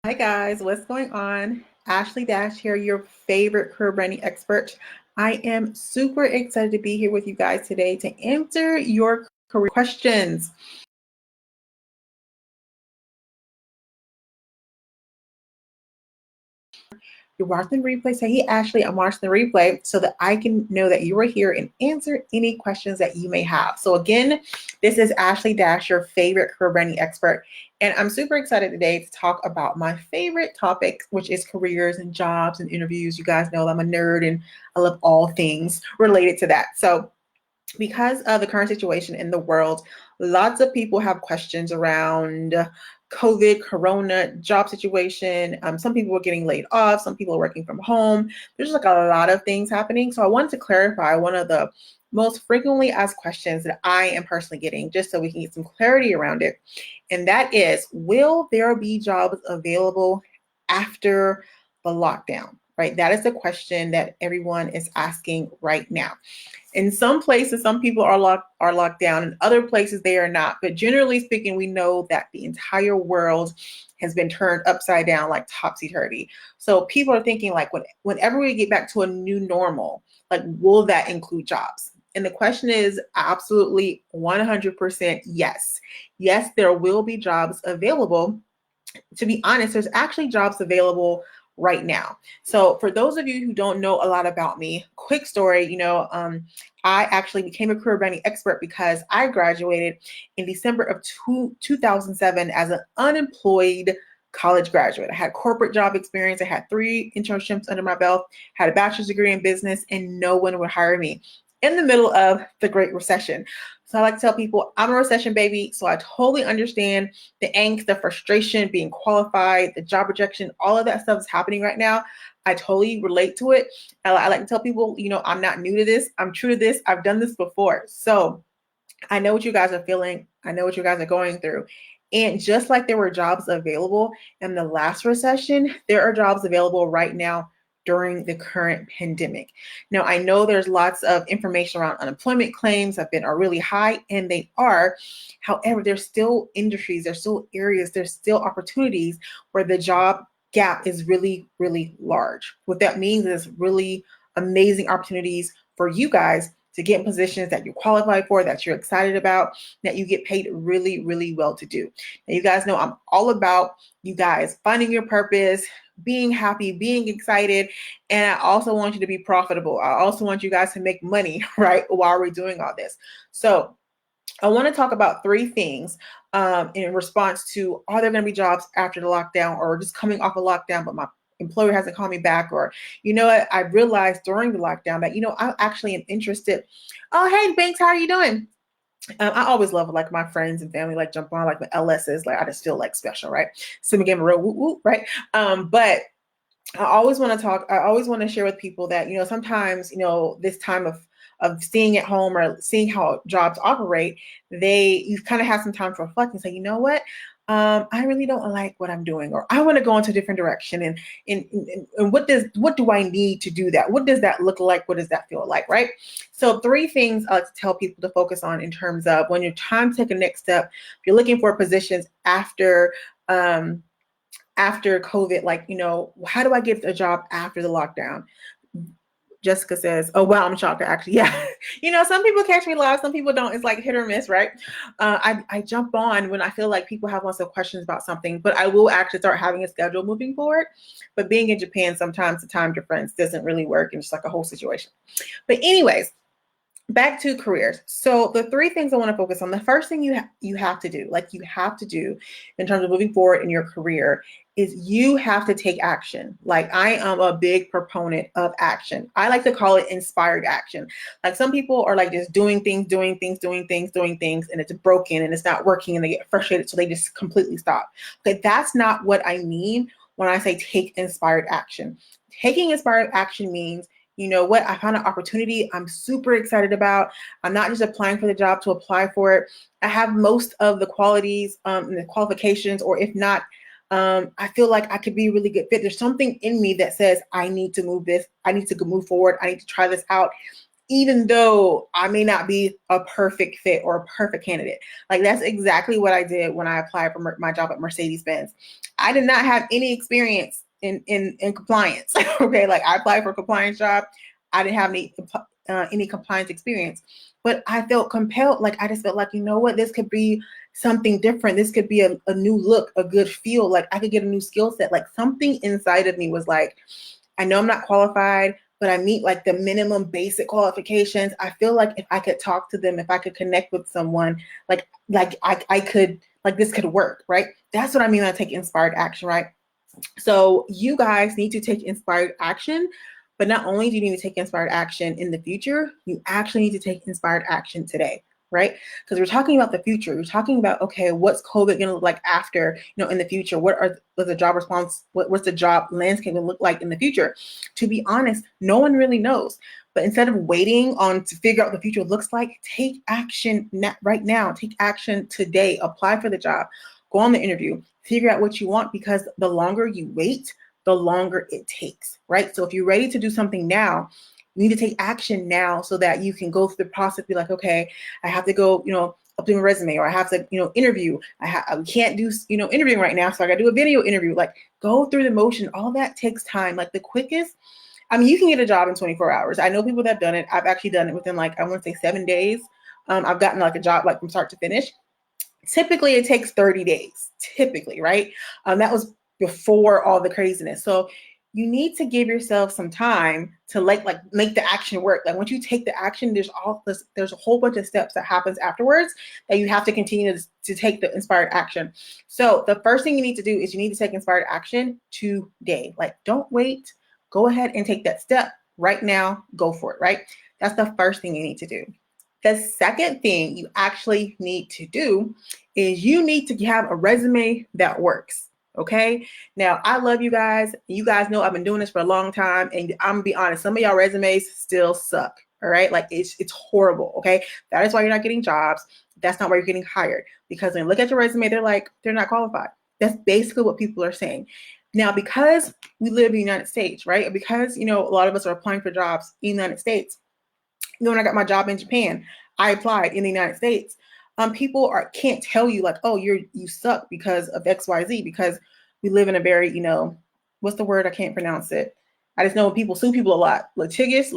Hi guys, what's going on? Ashley Dash here, your favorite career branding expert. I am super excited to be here with you guys today to answer your career questions. You're watching the replay, say, hey, Ashley, I'm watching the replay so that I can know that you are here and answer any questions that you may have. So again, this is Ashley Dash, your favorite career branding expert. And I'm super excited today to talk about my favorite topic, which is careers and jobs and interviews. You guys know I'm a nerd and I love all things related to that. So because of the current situation in the world, lots of people have questions around COVID, Corona, job situation. Some people are getting laid off. Some people are working from home. There's like a lot of things happening. So I wanted to clarify one of the most frequently asked questions that I am personally getting, just so we can get some clarity around it. And that is, will there be jobs available after the lockdown? Right? That is the question that everyone is asking right now. In some places, some people are locked down. In other places, they are not. But generally speaking, we know that the entire world has been turned upside down, like topsy-turvy. So people are thinking, like, whenever we get back to a new normal, like, will that include jobs? And the question is absolutely 100% yes. Yes, there will be jobs available. To be honest, there's actually jobs available right now. So for those of you who don't know a lot about me, quick story, I actually became a career branding expert because I graduated in December of 2007 as an unemployed college graduate. I had corporate job experience. I had 3 internships under my belt, had a bachelor's degree in business, and no one would hire me in the middle of the Great Recession. So I like to tell people I'm a recession baby. So I totally understand the angst, the frustration, being qualified, the job rejection, all of that stuff is happening right now. I totally relate to it. I like to tell people, I'm not new to this. I'm true to this. I've done this before. So I know what you guys are feeling. I know what you guys are going through. And just like there were jobs available in the last recession, there are jobs available right now during the current pandemic. Now, I know there's lots of information around unemployment claims are really high, and they are. However, there's still industries, there's still areas, there's still opportunities where the job gap is really, really large. What that means is really amazing opportunities for you guys to get in positions that you're qualified for, that you're excited about, that you get paid really, really well to do. Now, you guys know I'm all about you guys finding your purpose, being happy, being excited, and I also want you to be profitable. I also want you guys to make money, right, while we're doing all this. So I want to talk about 3 things in response to, are there going to be jobs after the lockdown or just coming off a lockdown, but my employer hasn't called me back, or, what, I realized during the lockdown that, I actually am interested. Oh, hey, Banks, how are you doing? I always love like my friends and family like jump on like the LSs, like I just feel like special, right? So we give a real whoop whoop, right? But I always want to talk. I always want to share with people that, sometimes, this time of staying at home or seeing how jobs operate, you kind of have some time to reflect and say, you know what? I really don't like what I'm doing, or I want to go into a different direction. And what do I need to do that? What does that look like? What does that feel like? Right. So 3 things I like to tell people to focus on in terms of when you're trying to take a next step, if you're looking for positions after COVID, like, how do I get a job after the lockdown? Jessica says, oh, wow, I'm shocked. Actually, yeah. Some people catch me live, some people don't. It's like hit or miss, right? I jump on when I feel like people have lots of questions about something, but I will actually start having a schedule moving forward. But being in Japan, sometimes the time difference doesn't really work. And it's like a whole situation. But anyways, back to careers. So the 3 things I want to focus on. The first thing you have to do, in terms of moving forward in your career, is you have to take action. Like, I am a big proponent of action. I like to call it inspired action. Like, some people are like just doing things, and it's broken and it's not working and they get frustrated, so they just completely stop. But that's not what I mean when I say take inspired action. Taking inspired action means, you know what, I found an opportunity I'm super excited about. I'm not just applying for the job to apply for it. I have most of the qualities and the qualifications, or if not, I feel like I could be a really good fit. There's something in me that says I need to move forward. I need to try this out. even though I may not be a perfect fit or a perfect candidate. Like that's exactly what I did when I applied for my job at Mercedes-Benz. I did not have any experience in compliance. Okay, like I applied for a compliance job. I didn't have any compliance experience, but I felt compelled. Like I just felt like, you know what, this could be something different. This could be a new look, a good feel. Like I could get a new skill set. Like something inside of me was like, I know I'm not qualified, but I meet like the minimum basic qualifications. I feel like if I could talk to them, if I could connect with someone, like I could, like this could work, right? That's what I mean when I take inspired action, right? So you guys need to take inspired action, but not only do you need to take inspired action in the future, you actually need to take inspired action today, right? Because we're talking about the future. We're talking about, okay, what's COVID going to look like after, in the future? What's the job response? What's the job landscape going to look like in the future? To be honest, no one really knows. But instead of waiting on to figure out what the future looks like, take action right now. Take action today. Apply for the job. Go on the interview. Figure out what you want, because the longer you wait, the longer it takes, right? So if you're ready to do something now, you need to take action now so that you can go through the process, be like, okay, I have to go, update my resume, or I have to, interview. I can't do, interviewing right now, so I got to do a video interview. Like go through the motion. All that takes time. Like the quickest, I mean, you can get a job in 24 hours. I know people that have done it. I've actually done it within like, I want to say 7 days. I've gotten like a job like from start to finish. Typically it takes 30 days, typically, right? That was before all the craziness. So you need to give yourself some time to like make the action work. Like once you take the action, there's a whole bunch of steps that happens afterwards that you have to continue to take the inspired action. So the first thing you need to do is you need to take inspired action today. Like don't wait, go ahead and take that step right now, go for it, right? That's the first thing you need to do. The second thing you actually need to do is you need to have a resume that works. Okay. Now, I love you guys. You guys know I've been doing this for a long time, and I'm gonna be honest, some of y'all resumes still suck. All right. Like it's horrible. Okay. That is why you're not getting jobs. That's not why you're getting hired, because when you look at your resume, they're like, they're not qualified. That's basically what people are saying. Now, because we live in the United States, right? Because, a lot of us are applying for jobs in the United States. When I got my job in Japan, I applied in the United States. People can't tell you like, oh, you suck because of XYZ, because we live in a very, what's the word? I can't pronounce it. I just know people sue people a lot. Litigious,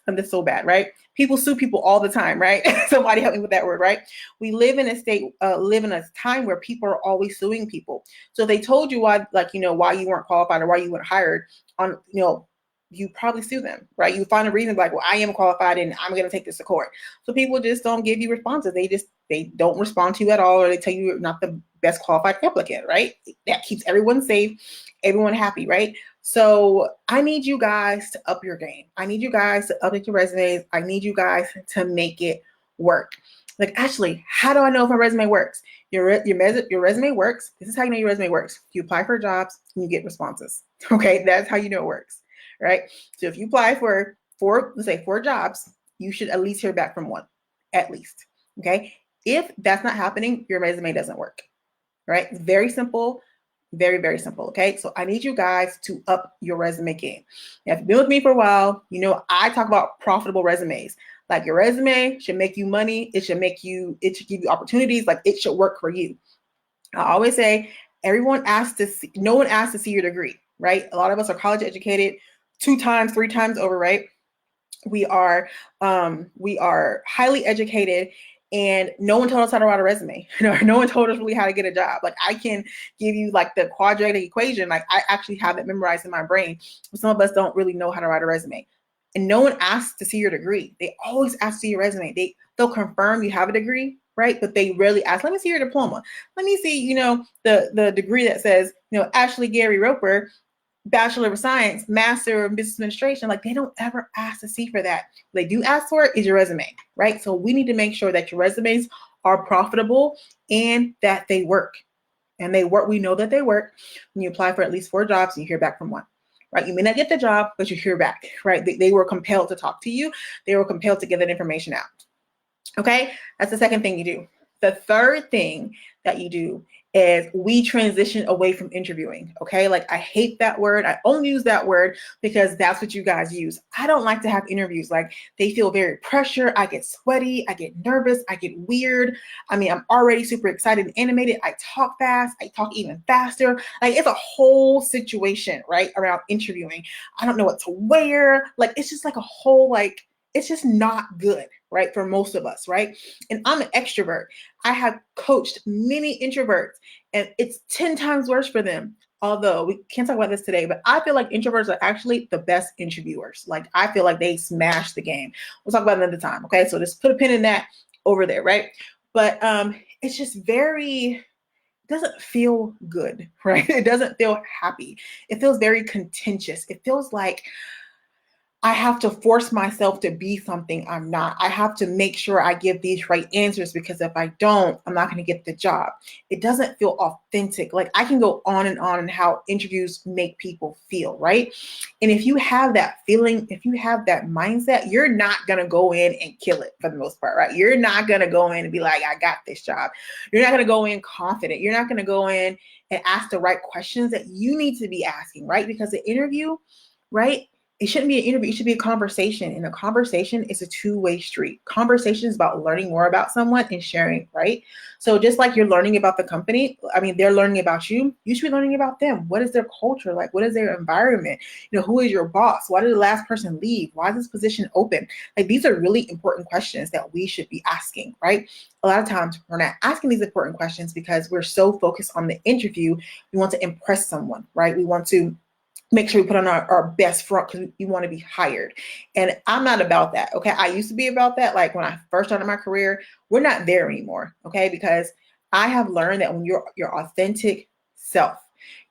that's so bad, right? People sue people all the time, right? Somebody help me with that word, right? We live in a time where people are always suing people. So if they told you why, why you weren't qualified or why you weren't hired on, you probably sue them, right? You find a reason like, well, I am qualified and I'm going to take this to court. So people just don't give you responses. They don't respond to you at all, or they tell you you're not the best qualified applicant, right? That keeps everyone safe, everyone happy, right? So I need you guys to up your game. I need you guys to update your resumes. I need you guys to make it work. Like, actually, how do I know if my resume works? Your resume works. This is how you know your resume works. You apply for jobs and you get responses. Okay, that's how you know it works. Right? So if you apply for let's say 4 jobs, you should at least hear back from 1, at least. Okay. If that's not happening, your resume doesn't work. Right? It's very simple, very, very simple. Okay. So I need you guys to up your resume game. Now, if you've been with me for a while, I talk about profitable resumes. Like your resume should make you money. It should give you opportunities. Like it should work for you. I always say no one asks to see your degree, right? A lot of us are college educated 2 times, 3 times over, right? We are highly educated, and no one told us how to write a resume. No one told us really how to get a job. Like I can give you like the quadratic equation. Like I actually have it memorized in my brain. But some of us don't really know how to write a resume. And no one asks to see your degree. They always ask to see your resume. They'll confirm you have a degree, right? But they rarely ask, let me see your diploma. Let me see, the degree that says, Ashley Gary Roper, Bachelor of Science, Master of Business Administration. Like they don't ever ask to see for that. What they do ask for is your resume, right? So we need to make sure that your resumes are profitable and that they work. And they work. We know that they work when you apply for at least 4 jobs and you hear back from 1. Right? You may not get the job, but you hear back, right? They were compelled to talk to you. They were compelled to get that information out. Okay? That's the second thing you do. The third thing that you do is we transition away from interviewing. Okay. Like I hate that word. I only use that word because that's what you guys use. I don't like to have interviews. Like they feel very pressure. I get sweaty. I get nervous. I get weird. I mean, I'm already super excited and animated. I talk fast. I talk even faster. Like it's a whole situation, right? Around interviewing. I don't know what to wear. Like it's just like a whole, like, it's just not good, right? For most of us, right? And I'm an extrovert. I have coached many introverts and it's 10 times worse for them. Although we can't talk about this today, but I feel like introverts are actually the best interviewers. Like I feel like they smash the game. We'll talk about it another time. Okay. So just put a pin in that over there, right? But it's just very, doesn't feel good, right? It doesn't feel happy. It feels very contentious. It feels like I have to force myself to be something I'm not. I have to make sure I give these right answers because if I don't, I'm not going to get the job. It doesn't feel authentic. Like I can go on how interviews make people feel, right? And if you have that feeling, if you have that mindset, you're not going to go in and kill it for the most part, right? You're not going to go in and be like, I got this job. You're not going to go in confident. You're not going to go in and ask the right questions that you need to be asking, right? Because the interview, right? It shouldn't be an interview. It should be a conversation. And a conversation is a two-way street. Conversation is about learning more about someone and sharing, right? So just like you're learning about the company, I mean, they're learning about you. You should be learning about them. What is their culture like? What is their environment? You know, who is your boss? Why did the last person leave? Why is this position open? Like these are really important questions that we should be asking, right? A lot of times we're not asking these important questions because we're so focused on the interview. We want to impress someone, right? We want to make sure we put on our best front because we want to be hired. And I'm not about that. Okay. I used to be about that. Like when I first started my career, we're not there anymore. Okay. Because I have learned that when you're your authentic self,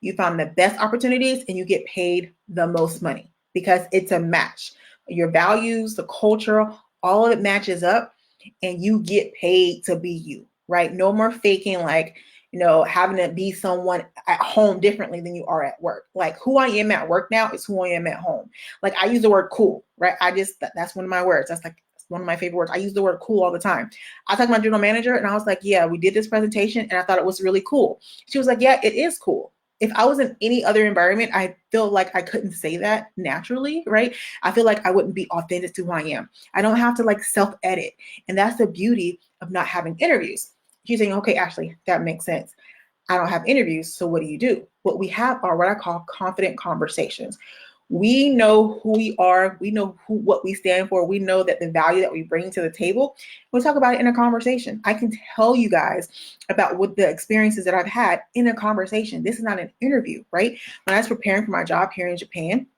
you find the best opportunities and you get paid the most money because it's a match. Your values, the culture, all of it matches up and you get paid to be you, right? No more faking like, you know, having to be someone at home differently than you are at work. Like who I am at work now is who I am at home. Like I use the word cool, right? That's one of my words. That's like one of my favorite words. I use the word cool all the time. I talked to my general manager and I was like, yeah, we did this presentation and I thought it was really cool. She was like, yeah, it is cool. If I was in any other environment, I feel like I couldn't say that naturally, right? I feel like I wouldn't be authentic to who I am. I don't have to like self-edit. And that's the beauty of not having interviews. She's saying, okay, Ashley, that makes sense. I don't have interviews. So what do you do? What we have are what I call confident conversations. We know who we are. We know what we stand for. We know that the value that we bring to the table. We'll talk about it in a conversation. I can tell you guys about what the experiences that I've had in a conversation. This is not an interview, right? When I was preparing for my job here in Japan,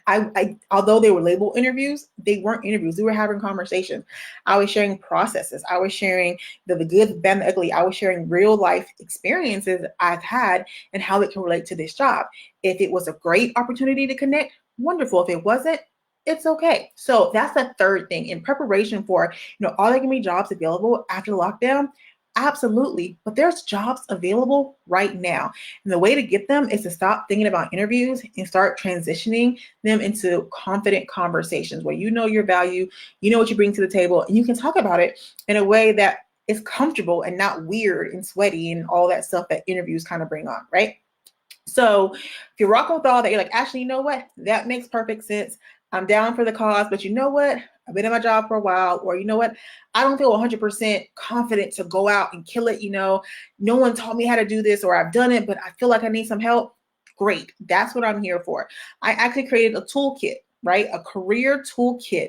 I although they were labeled interviews, they weren't interviews. We were having conversations. I was sharing processes. I was sharing the good, the bad, the ugly. I was sharing real life experiences I've had and how it can relate to this job. If it was a great opportunity to connect, wonderful. If it wasn't, it's okay. So that's the third thing in preparation for, are there going to be jobs available after lockdown? Absolutely. But there's jobs available right now. And the way to get them is to stop thinking about interviews and start transitioning them into confident conversations where you know your value, you know what you bring to the table, and you can talk about it in a way that is comfortable and not weird and sweaty and all that stuff that interviews kind of bring on, right? So if you're rocking with all that, you're like, Ashley, you know what? That makes perfect sense. I'm down for the cause, but you know what? I've been in my job for a while, or you know what? I don't feel 100% confident to go out and kill it. No one taught me how to do this, or I've done it, but I feel like I need some help. Great. That's what I'm here for. I actually created a toolkit, right? A career toolkit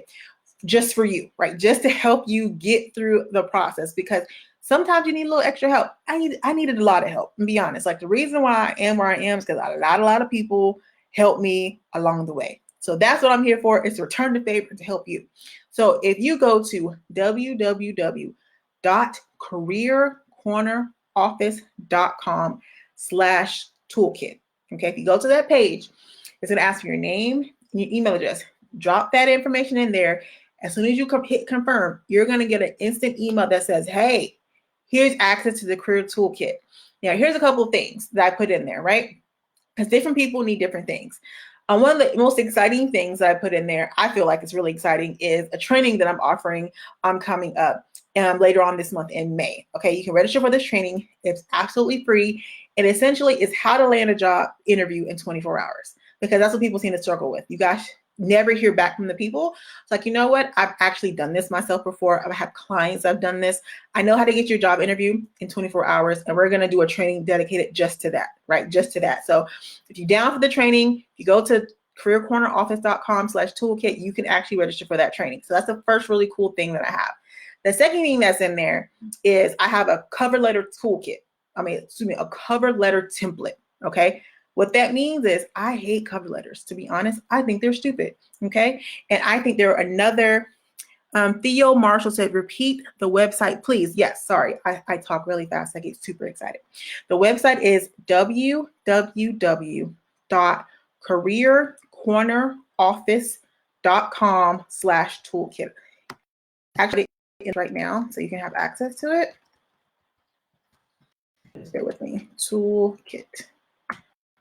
just for you, right? Just to help you get through the process because sometimes you need a little extra help. I needed a lot of help, and be honest. Like the reason why I am where I am is because a lot of people helped me along the way. So that's what I'm here for, is to return the favor to help you. So if you go to www.careercorneroffice.com/toolkit, okay, if you go to that page, it's going to ask for your name and your email address. Drop that information in there. As soon as you hit confirm, you're going to get an instant email that says, hey, here's access to the career toolkit. Now, here's a couple of things that I put in there, right? Because different people need different things. One of the most exciting things that I put in there, I feel like it's really exciting, is a training that I'm offering coming up. later on this month in May. Okay, you can register for this training. It's absolutely free. And essentially it's how to land a job interview in 24 hours, because that's what people seem to struggle with. You guys never hear back from the people. It's like, you know what? I've actually done this myself before. I've had clients I've done this. I know how to get your job interview in 24 hours, and we're going to do a training dedicated just to that, right? Just to that. So if you're down for the training, if you go to careercorneroffice.com/toolkit, you can actually register for that training. So that's the first really cool thing that I have. The second thing that's in there is I have a cover letter toolkit. A cover letter template. Okay. What that means is I hate cover letters. To be honest, I think they're stupid. Okay. And I think they're another. Theo Marshall said, repeat the website, please. Yes, sorry. I talk really fast. I get super excited. The website is www.careercorneroffice.com/toolkit. Actually, it's right now, so you can have access to it. Just bear with me. Toolkit.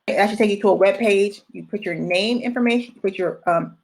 It actually take you to a web page. You put your name information, you put your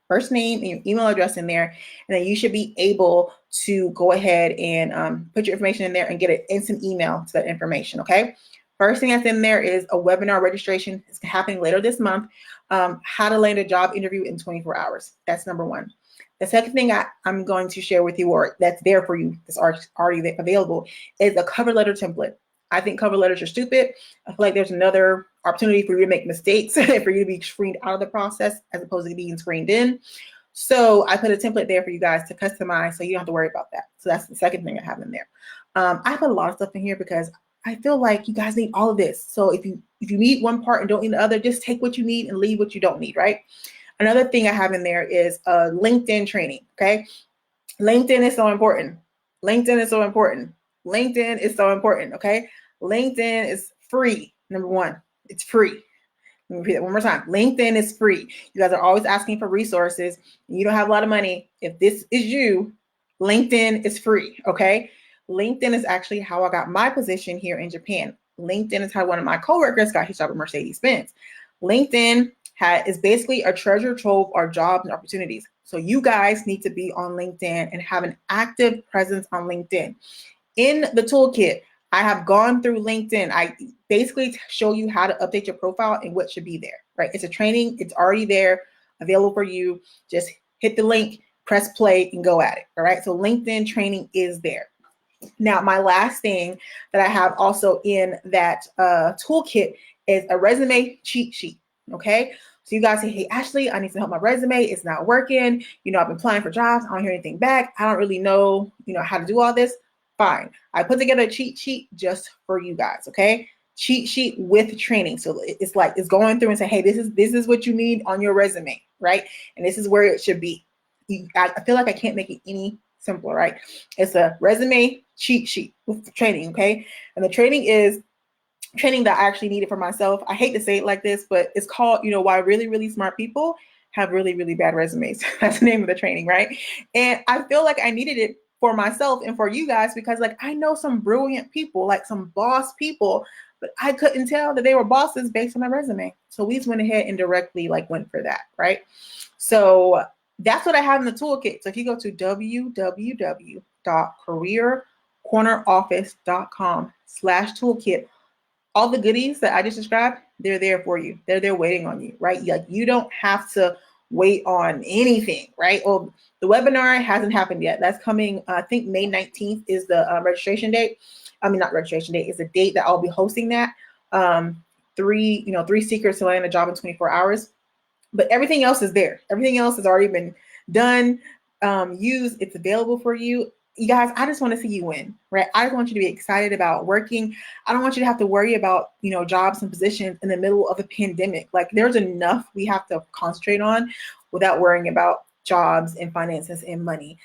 first name and your email address in there, and then you should be able to go ahead and put your information in there and get an instant email to that information. Okay. First thing that's in there is a webinar registration. It's happening later this month. How to land a job interview in 24 hours. That's number one. The second thing I'm going to share with you, or that's there for you, that's already available, is a cover letter template. I think cover letters are stupid. I feel like there's another opportunity for you to make mistakes and for you to be screened out of the process as opposed to being screened in. So I put a template there for you guys to customize, so you don't have to worry about that. So that's the second thing I have in there. I put a lot of stuff in here because I feel like you guys need all of this. So if you need one part and don't need the other, just take what you need and leave what you don't need, right? Another thing I have in there is a LinkedIn training. Okay. LinkedIn is so important. LinkedIn is so important. LinkedIn is so important. Okay. LinkedIn is free. Number one, it's free. Let me repeat that one more time. LinkedIn is free. You guys are always asking for resources. You don't have a lot of money. If this is you, LinkedIn is free. Okay. LinkedIn is actually how I got my position here in Japan. LinkedIn is how one of my coworkers got his job at Mercedes-Benz. LinkedIn is basically a treasure trove of jobs and opportunities. So you guys need to be on LinkedIn and have an active presence on LinkedIn. In the toolkit, I have gone through LinkedIn. I basically show you how to update your profile and what should be there, right? It's a training. It's already there, available for you. Just hit the link, press play, and go at it, all right? So LinkedIn training is there. Now, my last thing that I have also in that toolkit is a resume cheat sheet, okay? So you guys say, hey, Ashley, I need some help with my resume. It's not working. You know, I've been applying for jobs. I don't hear anything back. I don't really know, how to do all this. Fine. I put together a cheat sheet just for you guys, okay? Cheat sheet with training. So it's like it's going through and say, hey, this is what you need on your resume, right? And this is where it should be. I feel like I can't make it any simpler, right? It's a resume cheat sheet with training, okay? And the training is training that I actually needed for myself. I hate to say it like this, but it's called, why really, really smart people have really, really bad resumes. That's the name of the training, right? And I feel like I needed it for myself and for you guys because I know some brilliant people, like some boss people, but I couldn't tell that they were bosses based on my resume. So we just went ahead and directly went for that, right? So that's what I have in the toolkit. So if you go to www.careercorneroffice.com/toolkit, all the goodies that I just described, they're there for you. They're there waiting on you, right? You don't have to wait on anything, right? Well, the webinar hasn't happened yet. That's coming, I think May 19th is the registration date. I mean, not registration date, it's the date that I'll be hosting that. 3 secrets to land a job in 24 hours. But everything else is there. Everything else has already been done, used. It's available for you. You guys, I just want to see you win, right? I just want you to be excited about working. I don't want you to have to worry about, jobs and positions in the middle of a pandemic. There's enough we have to concentrate on without worrying about jobs and finances and money.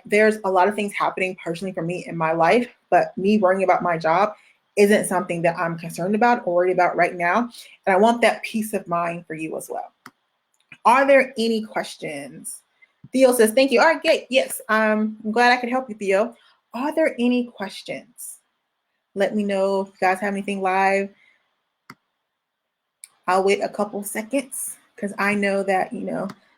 There's a lot of things happening personally for me in my life, but me worrying about my job isn't something that I'm concerned about or worried about right now. And I want that peace of mind for you as well. Are there any questions? Theo says, thank you. All right, great. Yes, I'm glad I could help you, Theo. Are there any questions? Let me know if you guys have anything live. I'll wait a couple seconds because I know that,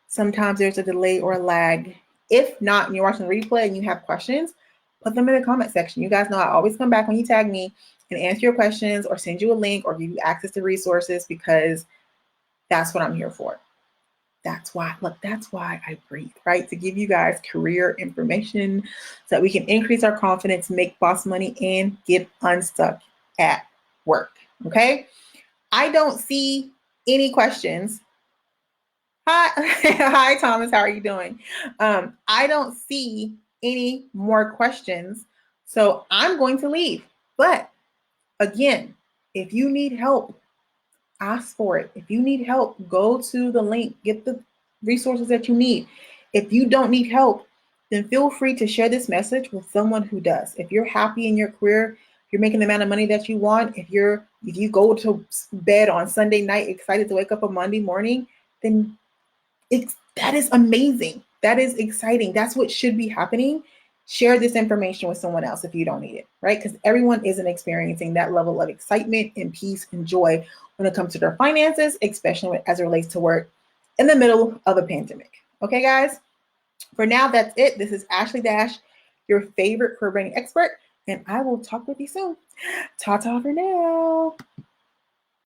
sometimes there's a delay or a lag. If not, and you're watching the replay and you have questions, put them in the comment section. You guys know I always come back when you tag me and answer your questions or send you a link or give you access to resources, because that's what I'm here for. That's why I breathe, right? To give you guys career information so that we can increase our confidence, make boss money, and get unstuck at work. Okay. I don't see any questions. Hi, hi Thomas, how are you doing? I don't see any more questions, so I'm going to leave. But again, if you need help, ask for it. If you need help, go to the link, get the resources that you need. If you don't need help, then feel free to share this message with someone who does. If you're happy in your career, if you're making the amount of money that you want, if you go to bed on Sunday night excited to wake up on Monday morning, then that is amazing. That is exciting. That's what should be happening. Share this information with someone else if you don't need it, right? Because everyone isn't experiencing that level of excitement and peace and joy when it comes to their finances, especially as it relates to work in the middle of a pandemic. Okay, guys? For now, that's it. This is Ashley Dash, your favorite career branding expert, and I will talk with you soon. Ta-ta for now.